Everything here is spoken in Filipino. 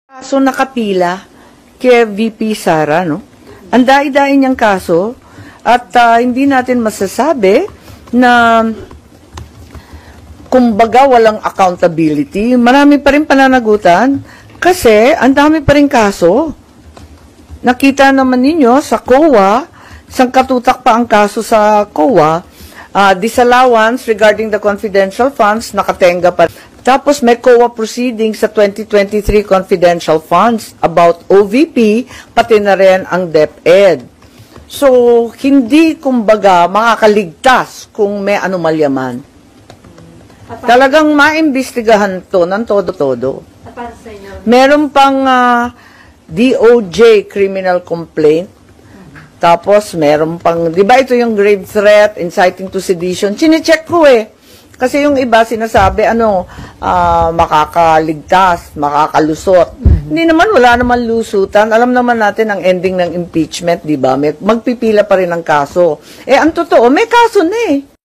Kaso nakapila kay VP Sara, no? Ang dai-dai niyang kaso at hindi natin masasabi na kumbaga walang accountability. Marami pa rin pananagutan kasi ang dami pa rin kaso. Nakita naman ninyo sa COA, sangkatutak pa ang kaso sa COA, disallowance regarding the confidential funds, nakatenga pa. Tapos may COA proceedings sa 2023 confidential funds about OVP, pati na rin ang DepEd. So, hindi kumbaga makakaligtas kung may anomalya man. Talagang maimbestigahan to ng todo-todo. Meron pang DOJ criminal complaint. Tapos meron pang, di ba ito yung grave threat, inciting to sedition? Chine-check ko eh. Kasi yung iba sinasabi, makakaligtas, makakalusot. Hindi naman, wala naman lusutan. Alam naman natin ang ending ng impeachment, di ba? Magpipila pa rin ang kaso. Eh, ang totoo, may kaso na eh.